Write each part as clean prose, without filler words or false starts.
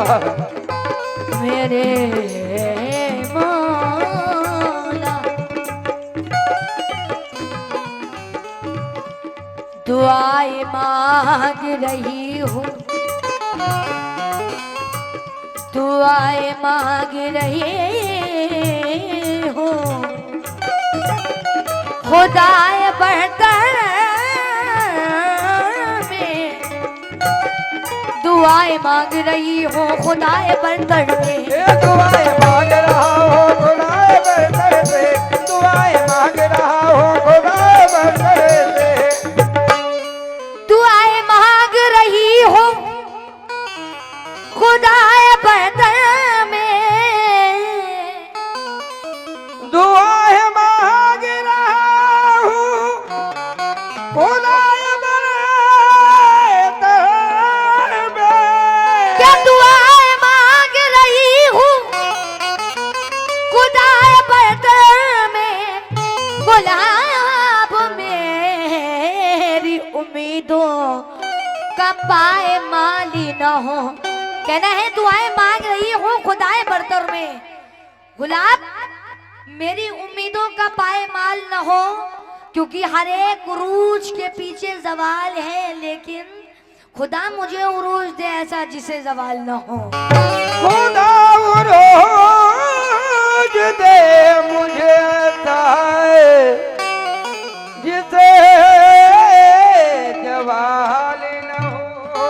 मेरे मौला दुआएं मांग रही हूँ, दुआएं मांग रही हूँ, खुदाए बढ़कर में दुआएं मांग रही हूँ, खुदाए बढ़कर में दुआएं मांग रहा हो खुदाए बढ़कर से, दुआएं मांग रहा हो खुदाए बढ़कर से, दुआएं मांग रही हूँ खुदाए बढ़कर में दुआएं मांग रहा हूँ खुदाए बढ़कर में। क्या दुआएं मांग रही हूँ खुदाए बढ़कर में, गुलाब मेरी उम्मीदों का पाए माली न हो। कहना है दुआएं मांग रही हूँ खुदाए बरतर में, गुलाब मेरी उम्मीदों का पाए माल न हो, क्योंकि हर एक उरूज के पीछे जवाल है, लेकिन खुदा मुझे उरूज दे ऐसा जिसे जवाल न हो। खुदा उरूज दे मुझे ताए जिसे जवाल न हो।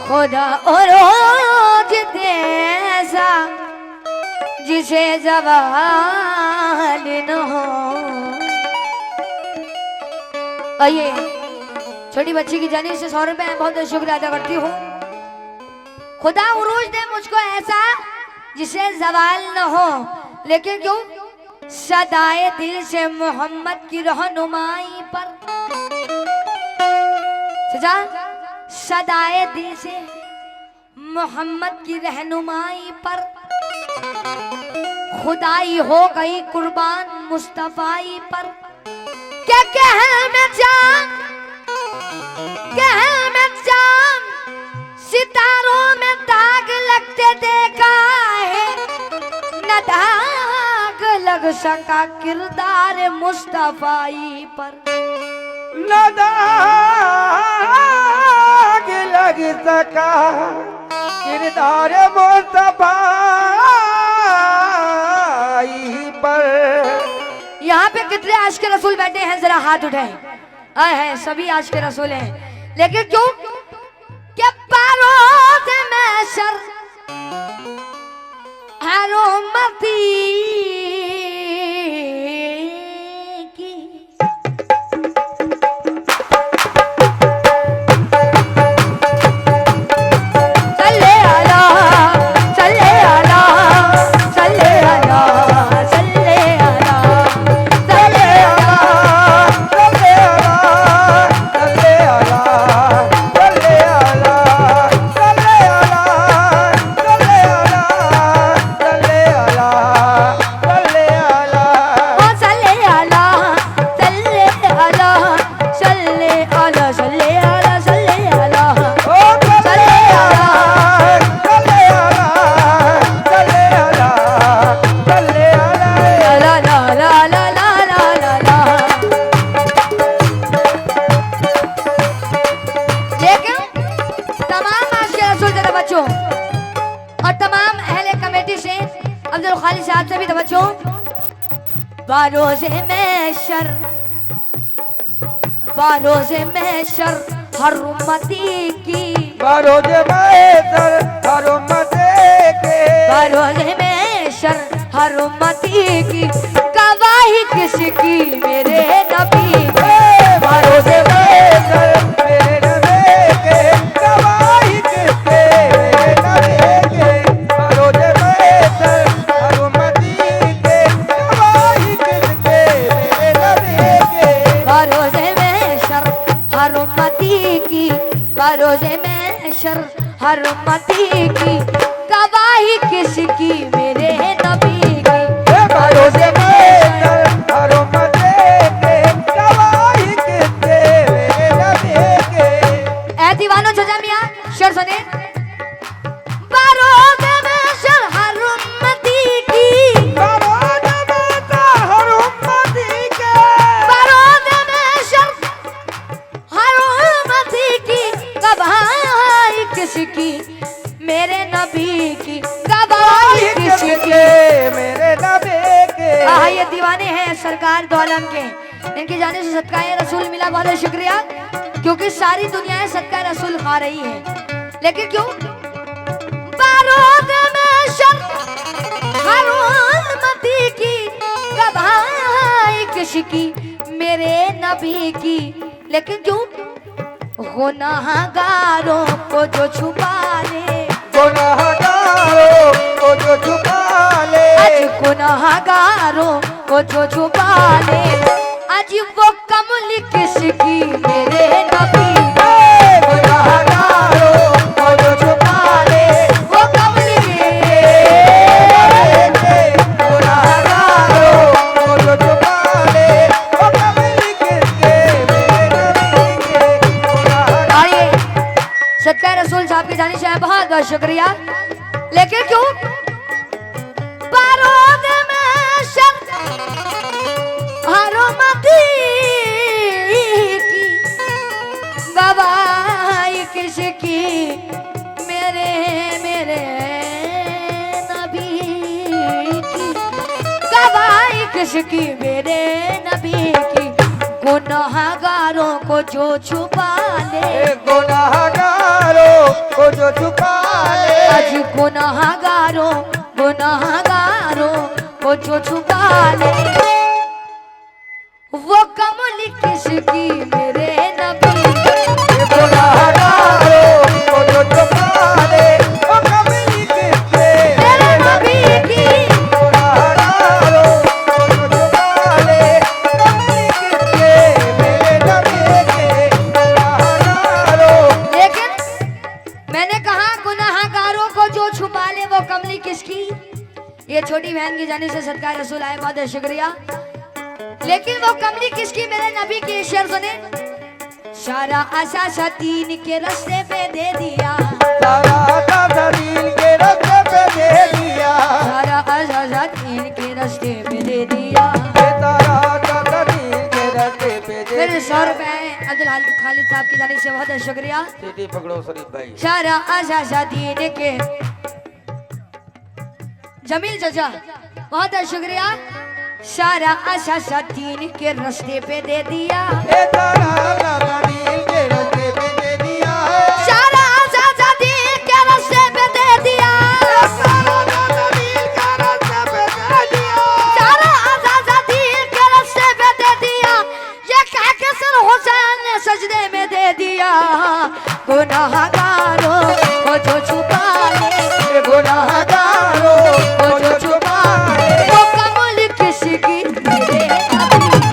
खुदा उरूज दे ऐसा जिसे जवाल न हो। आइए छोटी बच्ची की जानी से 100 रुपए बहुत बहुत शुक्रिया अदा करती हूँ। खुदा उरूज दे मुझको ऐसा जिसे जवाल न हो, लेकिन क्यों? सदाए दिल से मोहम्मद की रहनुमाई पर, सजा सदाए दिल से मोहम्मद की रहनुमाई पर खुदाई हो गई कुर्बान मुस्तफाई पर। क्या कह में जान, कह में जान सितारों में दाग लगते देखा है, न दाग लग सका किरदार मुस्तफाई पर। न दाग लग सका किरदार मुस्तफाई पर। यहाँ पे कितने आशिक रसूल बैठे हैं, जरा हाथ उठाएं। आए हैं सभी आशिक रसूल हैं, लेकिन क्यों? क्या बारोद में शर हरोमती की चले आला, चले आला, चले आला, चले आला, चले आला, चले आला, चले आला, चले आला, चले आला, चले आला, चले आला, चले आला। ओ चले आला, चले आला, चले आला, चले आला, चले आला, ओ चले आला, चले आला, चले आला, चले आला। ला ला ला ला ला ला ला ला। लेकिन तमाम आशिक रसूल जरा बच्चों और तमाम अहले कमेटी से अब्दुल खालिद साहब से भी तवज्जो। बारोज़े महशर, बारोज़े महशर हर उम्मती की, बरोज़े महशर हर उम्मती के, बारोज़े महशर हर उम्मती की गवाही किसकी मेरे नबी की। बरोज़े महशर मेरे नबी के, गवाही किसके मेरे नबी के। बरोज़े महशर हर उम्मती के, गवाही किसके मेरे नबी के। बारोज़े महशर हर उम्मती की, बारोज़े महशर हर उम्मती की गवाही किसकी मेरे नबी की। बरोज़े महशर हर उम्मती के, गवाही किसके मेरे नबी के। ऐ दीवानो जजा मियां शेर सुने। ये दीवाने हैं सरकार दो आलम के, इनकी जाने से सदकाए रसूल मिला, बहुत है शुक्रिया। क्योंकि सारी दुनिया सदकाए रसूल खा रही है, लेकिन क्यों? बारूद में हरुमती की गवाही किसकी, मेरे नबी की। लेकिन क्यों? गुनाहगारों को जो छुपा ले, गुनाहगारों को जो छुपा ले, आज गुनाहगारों को जो छुपा ले, आज वो कमल किसकी, मेरे नबी की। गुनाहगारों को जो छुपा ले, वो कमल गुनाहगारों को जो छुपा ले, वो कमल किसके, मेरे नबी के। गुनाहगारों आइए सदका रसूल साहब की जानिश है, बहुत बहुत शुक्रिया। लेकिन क्यों? बारूद में हरुमती की गवाही किसकी, मेरे मेरे नबी की गवाही किसकी, मेरे नबी की। गुनाहगारों को जो छुपा ले, गुनाहगारों को जो छुपा ले, आज गुनाहगारों को जो छुपा ले, वो कमल किसकी, मेरे नबी की। गुनाहगारों को जो छुपा ले, वो कमल किसके, मेरे नबी की। गुनाहगारों को जो छुपा ले, कमल किसके, मेरे नबी के। गुनाहगारों लेकिन मैंने कहा गुनाहगारों को जो छुपा ले, वो कमली किसकी। ये छोटी बहन की जाने से सदका रसूल आए, बहुत है शुक्रिया। लेकिन वो कमली किसकी, मेरे नबी की। शेर सुने। सारा आशा तीन के रास्ते पे दे दिया, सारा आशा दीन के रास्ते पे दे दिया, सारा आशा तीन के रास्ते पे दे दिया। सारा आशा दीन के रास्ते पे दे मेरे दिया। 100 रुपए अब्दुल खालिद साहब की जाने से बहुत है शुक्रिया। सीटी पकड़ो शरीफ भाई। सारा आशा दीन के जमील चाचा, बहुत है शुक्रिया। सारा आशा दीन के रास्ते पे दे दिया, सारा आशा दीन के रास्ते पे दे दिया, सारा आशा दीन के रास्ते पे दे दिया, सारा आशा दीन के रास्ते पे दे दिया, सारा आशा दीन के रास्ते पे दे दिया। ये कह के सर हुसैन ने सजदे में दे दिया। गुनाहगारों को जो छुपा ले, गुनाहगारों को जो छुपा ले, वो कमल किसकी, मेरे नबी की।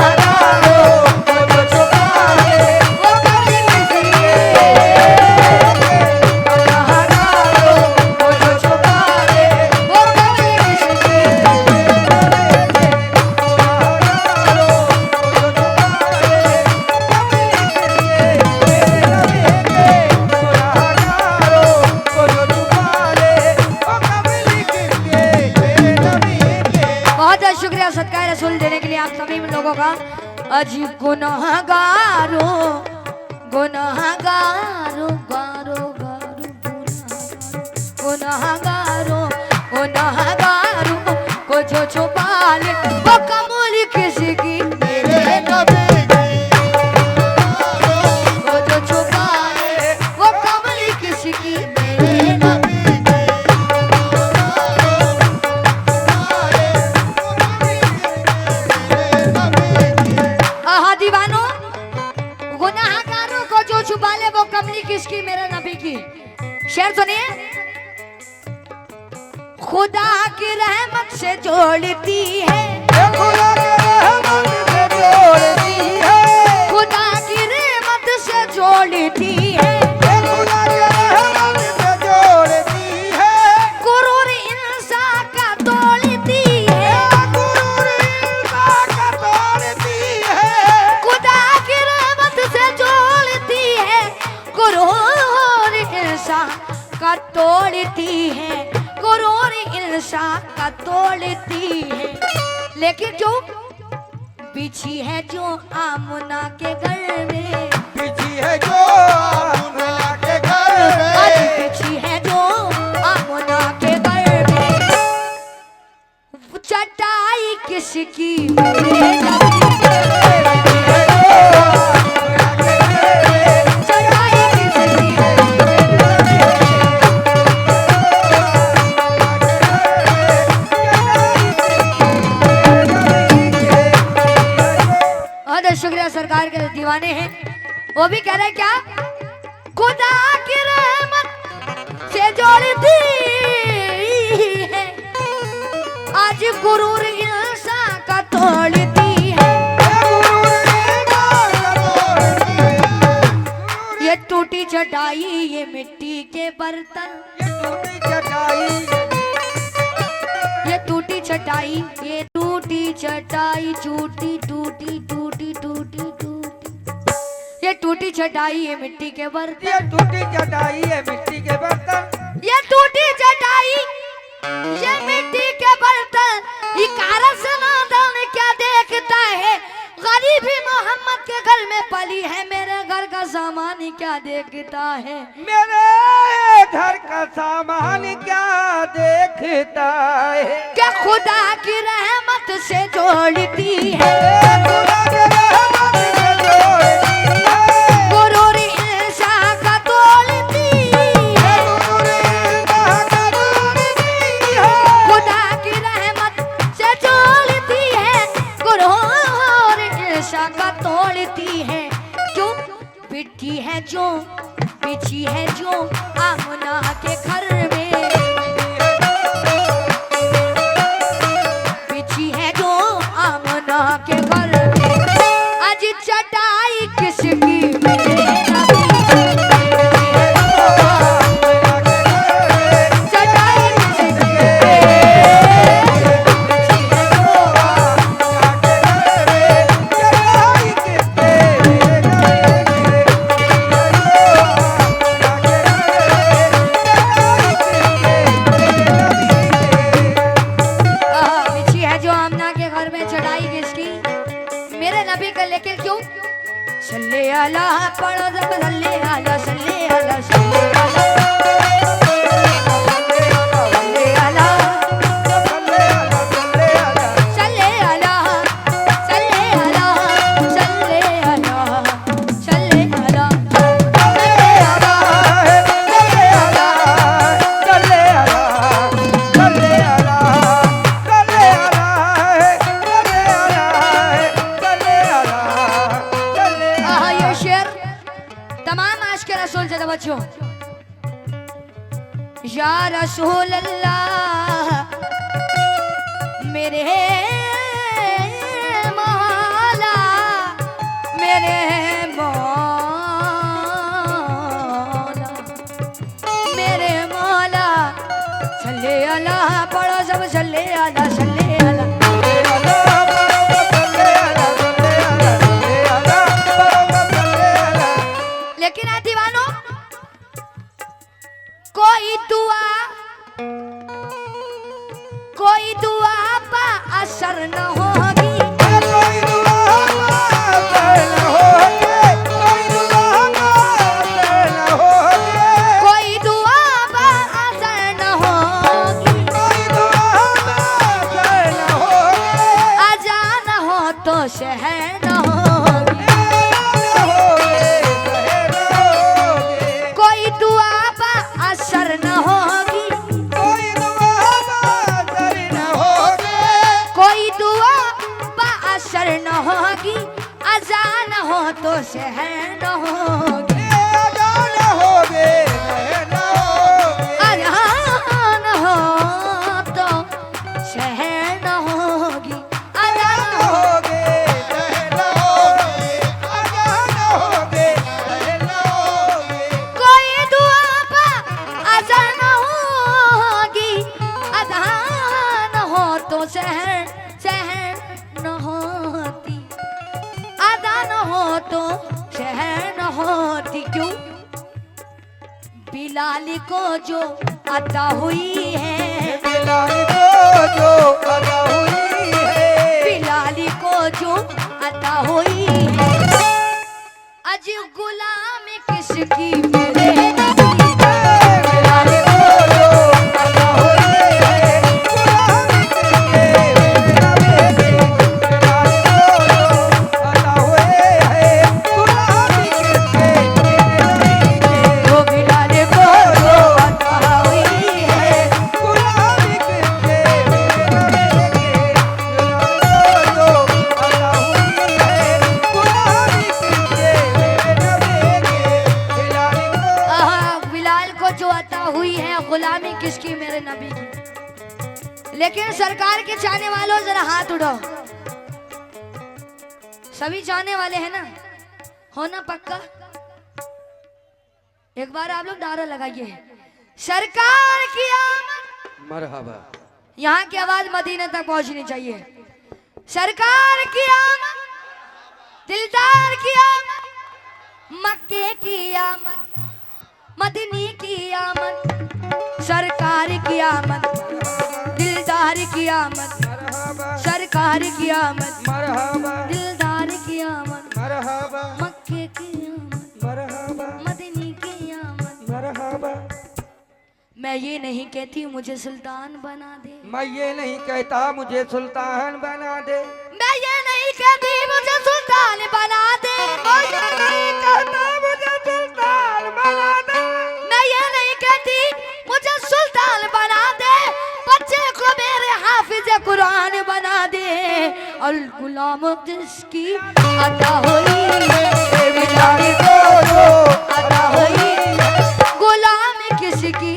गुनाहगारों को जो छुपा ले, वो कमल किसकी, गुनाहगारों को जो छुपा ले, वो कमल किसकी। बहुत बहुत शुक्रिया सदका रसूल देने के लिए आप सभी लोगों का। अजी गुनाहगारों गुनाहगारों गारो गारो गुनाहगारों गुनाहगारों को जो छुपा ले, वो कमल किसकी, मेरे नबी को जो छुपा ले, वो कमल किसकी, मेरे नबी। आहा दीवानो, गुनाहगारों को जो छुपा ले, वो कमली किसकी, मेरे नबी की। शेर सुनिए। खुदा की रहमत से जोड़ती है, खुदा के रहमत से जोड़ती है, खुदा की रहमत से जोड़ती है, खुदा के रहमत से जोड़ती है, गुरूर इंसान का तोड़ती है, गुरूर इंसान का तोड़ती है, खुदा की रहमत से जोड़ती है, गुरूर इंसान का तोड़ती है, गुरूर इंसान का तोड़ती है। लेकिन जो बिछी है जो आमना के घर में, बिछी है जो आमना के घर आज में, बिछी है जो आमना के घर में, चटाई वो भी कह रहे क्या, खुदा की रहमत से जोड़ती है, आज गुरूर इंसान का तोड़ती है। ये टूटी चटाई ये मिट्टी के बर्तन, ये टूटी चटाई ये टूटी चटाई, टूटी टूटी टूटी टूटी टूटी, ये टूटी चटाई ये मिट्टी के बर्तन, ये टूटी चटाई है मिट्टी के बर्तन, ये टूटी चटाई ये मिट्टी के बर्तन। इकारा से नादान क्या देखता है, गरीबी मोहम्मद के घर में पली है, मेरे घर का सामान ही क्या देखता है, मेरे घर का सामान क्या देखता है, क्या खुदा की रहमत से जोड़ती है, गुरूर इंसान का तोड़ती है, खुदा की रहमत से जोड़ती है, गुरूर इंसान का तोड़ती है। क्यों बिठी है जो बिछी है जो आमना के घर में, बिछी है जो आमना के घर में, आज चटाई किसकी मेरे नबी, चटाई किसकी बिछी है जो आमना के घर में, चटाई किसकी मेरे नबी का। लेकिन क्यों सल्ले अला पढ़ो जब सल्ले अला सल्ले अला सल्ले अला सल्ले अला सल्ले अला सल्ले अला सल्ले अला सल्ले अला ये शेर तमाम आशिक रसूल से तवज्जो। या रसूल अल्लाह मेरे मौला मेरे मौला मेरे मौला, सल्ले अला पढ़ो सब सल्ले अला सल्ले अला, लेकिन आ दीवानो कोई दुआ पा असर न होगी, कोई दुआ पा असर न होगी, अजान हो तो शहर न होगी, कोई दुआ पा असर न होगी, कोई दुआ पा असर न होगी, अजान हो तो शहर न होगी, अजान हो तो शहर न होगी, अजान कोई दुआ पा असर न होगी, अजान हो तो शहर शहर न होती, अजान हो तो शहर न होती। क्यों बिलाल को जो अता हुई है, बिलाल को जो अता हुई है, अज गुलाम किसकी मेरे नबी, बिलाल को जो अता हुई है, वो बिलाल को जो अता हुई है, किसकी, मेरे नबी की। लेकिन सरकार के चाहने वालों जरा हाथ उठाओ। सभी चाहने वाले हैं ना, होना पक्का। एक बार आप लोग नारा लगाइए, सरकार की आमद। मरहबा। यहाँ की आवाज मदीने तक पहुंचनी चाहिए। सरकार की आमद, दिलदार की आमद, मक्के की आमद, मदनी की आमद, सरकार की आमद, दिलदार की आमद, मरहबा। सरकार की आमद, मरहबा। दिलदार की आमद, मरहबा। मक्के की आमद, मरहबा। मदनी की आमद। मरहबा। मैं ये नहीं कहती मुझे सुल्तान बना दे, मैं ये नहीं कहता मुझे सुल्तान बना दे, मैं ये नहीं कहती मुझे सुल्तान बना दे, मैं ये नहीं कहता मुझे सुल्तान बना दे, मैं ये नहीं कहती मुझे सुल्तान बना दे, बच्चे को मेरे हाफिज कुरान बना दे, और गुलाम जिसकी अता हुई बिलारी को अता हुई, गुलाम किसकी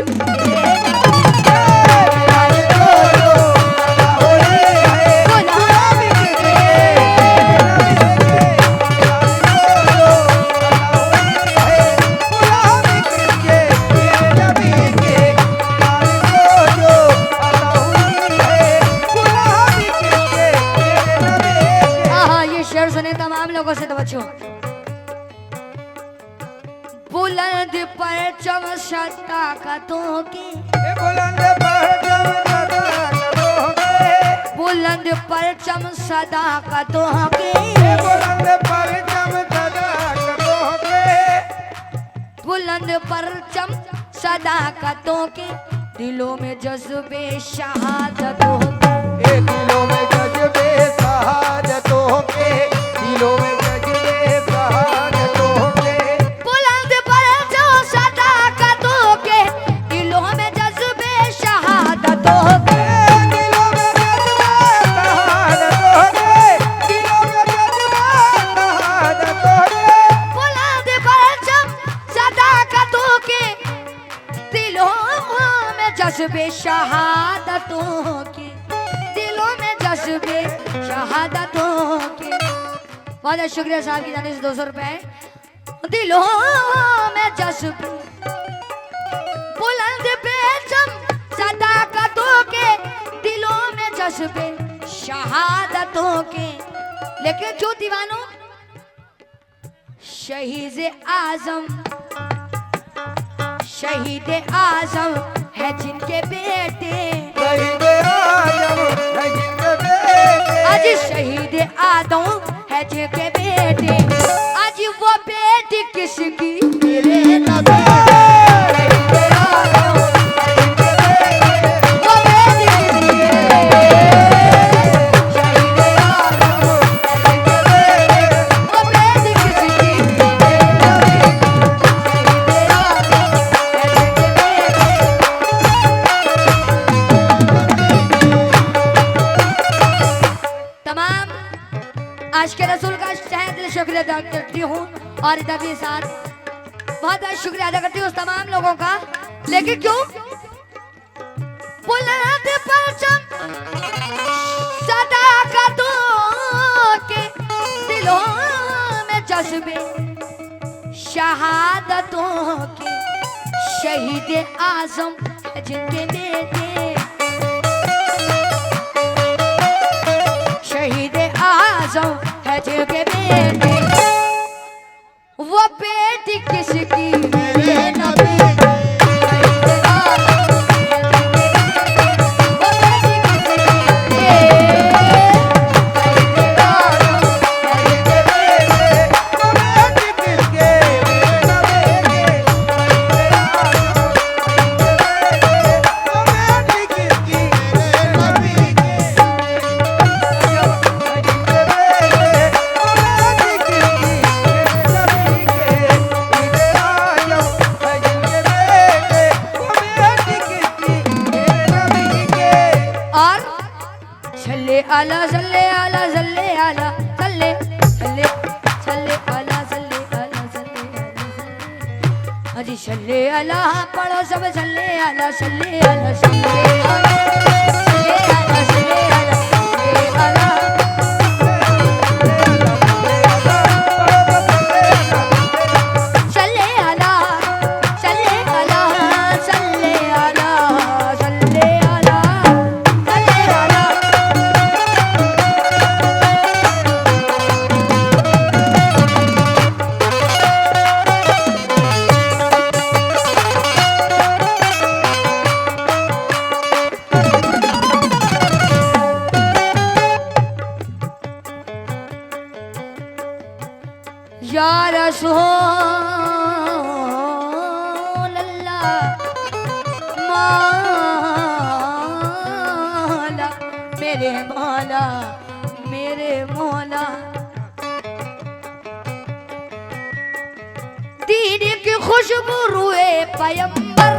से तो बच्चों। बुलंद परचम शताकतों की, बुलंद परचम सदाकतों के, बुलंद परचम सदाकतों की, बुलंद परचम सदाकतों के, बुलंद परचम सदाकतों के, दिलों में जज्बे शहादतों के, दिलों में जज्बे शहादतों के, दिलों में जज्बे शहादतों के, बुलंद परचम सदाकतों के, दिलों में जज्बे शहादतों के, दिलों में जज्बे शहादतों के, दिलों में जज्बे शहादतों के, बुलंद परचम सदाकतों के, दिलों में जज्बे शहादतों के, दिलों में जज्बे शहादतों के। बहुत बहुत शुक्रिया साहब की जाने से 200 रुपए। दिलों में जज्बे बुलंद परचम सदाकतों के, दिलों में जज्बे शहादतों के। लेकिन जो दीवानों, शहीद आजम, शहीद आजम है जिनके बेटे, शहीद आजम है जिनके बेटे, आज शहीद आदम है जिनके बेटे, आज वो बेटी किसकी, मेरे नबी। शहीद आदम है जिनके बेटे, वो बेटी किसकी, शहीद आदम है जिनके बेटे, वो बेटी किसकी, मेरे नबी। शहीद आदम है जिनके बेटे। तमाम आज के रसूल का तहे दिल शुक्रिया अदा करती हूँ, और इधर भी साथ बहुत बहुत शुक्रिया अदा करती हूँ उस तमाम लोगों का। लेकिन क्यों बुलंद परचम सदाकतों के, दिलों में जज्बे शहादतों के, शहीद आजम है जिनके बेटे, शहीद आजम है जिनके बेटे, वो बेटी किसकी, मेरे नबी। शहीद आजम है जिनके बेटे, वो बेटी किसकी, शहीद आजम है जिनके बेटे, वो बेटी किसके, मेरे नबी के, वो बेटी किसकी, और सल्ले आला सल्ले आला सल्ले आला सल्ले सल्ले सल्ले आला सल्ले आला सल्ले आला अजी सल्ले अला पढ़ो सब सल्ले अला सल्ले अला सल्ले अला सल्ले अला सल्ले अला सल्ले अला सल्ले अला सल्ले अला सल्ले अला सल्ले अला सल्ले अला या रसूल अल्लाह मौला मेरे मौला मेरे मौला दीन की खुशबू रुए पैगंबर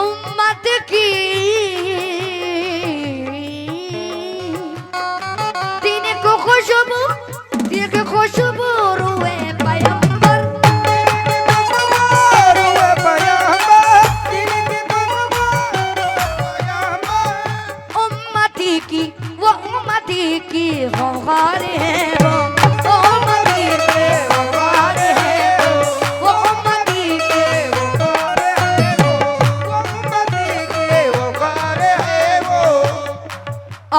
उम्मत की खुशबू रुए पैगंबर उम्मती की वो उम्मती की गौहार है वो उम्मती के गौहार है वो उम्मती के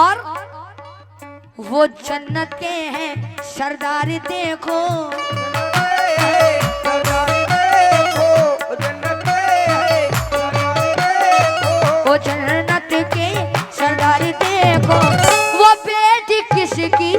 और वो जन्नत के हैं सरदार देखो वो जन्नत के सरदार देखो वो बेटी किसकी